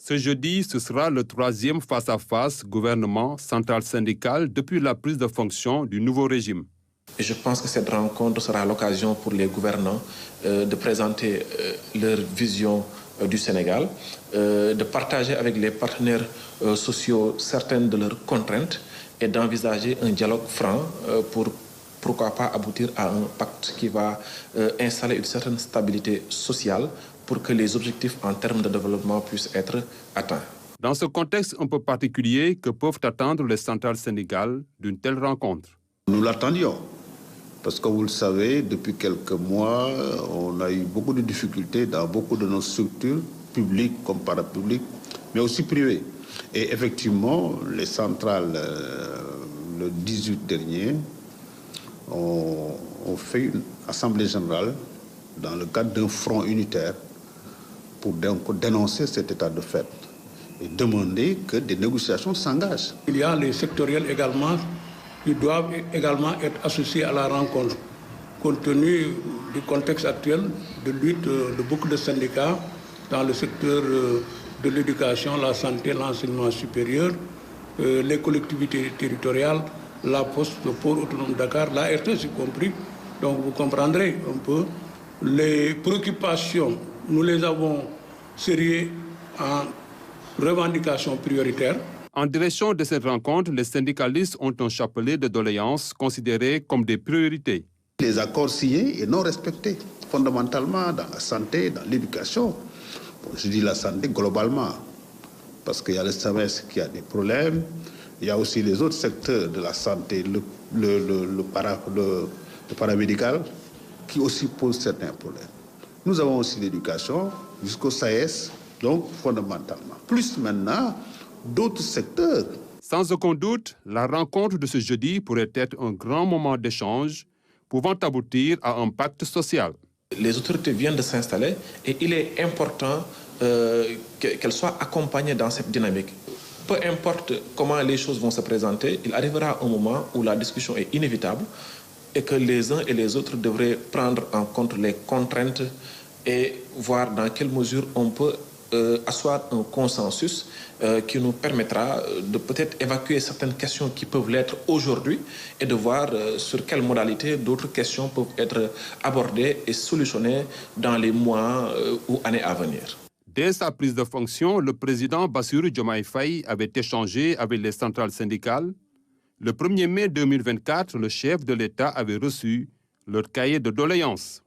Ce jeudi, ce sera le troisième face-à-face gouvernement-centrale syndicale depuis la prise de fonction du nouveau régime. Et je pense que cette rencontre sera l'occasion pour les gouvernants de présenter leur vision du Sénégal, de partager avec les partenaires sociaux certaines de leurs contraintes et d'envisager un dialogue franc pour, pourquoi pas, aboutir à un pacte qui va installer une certaine stabilité sociale pour que les objectifs en termes de développement puissent être atteints. Dans ce contexte un peu particulier, que peuvent attendre les centrales syndicales d'une telle rencontre? Nous l'attendions, parce que vous le savez, depuis quelques mois, on a eu beaucoup de difficultés dans beaucoup de nos structures, publiques comme parapubliques, mais aussi privées. Et effectivement, les centrales, le 18 dernier, ont fait une assemblée générale dans le cadre d'un front unitaire pour donc dénoncer cet état de fait et demander que des négociations s'engagent. Il y a les sectoriels également qui doivent également être associés à la rencontre, compte tenu du contexte actuel de lutte de beaucoup de syndicats dans le secteur de l'éducation, la santé, l'enseignement supérieur, les collectivités territoriales, la Poste, le port autonome de Dakar, la RTS y compris. Donc vous comprendrez un peu les préoccupations. Nous les avons sérieux en revendications prioritaires. En direction de cette rencontre, les syndicalistes ont un chapelet de doléances considérées comme des priorités. Les accords signés et non respectés, fondamentalement dans la santé, dans l'éducation. Je dis la santé globalement, parce qu'il y a le SAMES qui a des problèmes, il y a aussi les autres secteurs de la santé, le paramédical, qui aussi posent certains problèmes. Nous avons aussi l'éducation jusqu'au SAES, donc fondamentalement. Plus maintenant, d'autres secteurs. Sans aucun doute, la rencontre de ce jeudi pourrait être un grand moment d'échange pouvant aboutir à un pacte social. Les autorités viennent de s'installer et il est important qu'elles soient accompagnées dans cette dynamique. Peu importe comment les choses vont se présenter, il arrivera un moment où la discussion est inévitable et que les uns et les autres devraient prendre en compte les contraintes et voir dans quelle mesure on peut asseoir un consensus qui nous permettra de peut-être évacuer certaines questions qui peuvent l'être aujourd'hui et de voir sur quelle modalité d'autres questions peuvent être abordées et solutionnées dans les mois ou années à venir. Dès sa prise de fonction, le président Bassirou Diomaye Faye avait échangé avec les centrales syndicales. Le 1er mai 2024, le chef de l'État avait reçu leur cahier de doléances.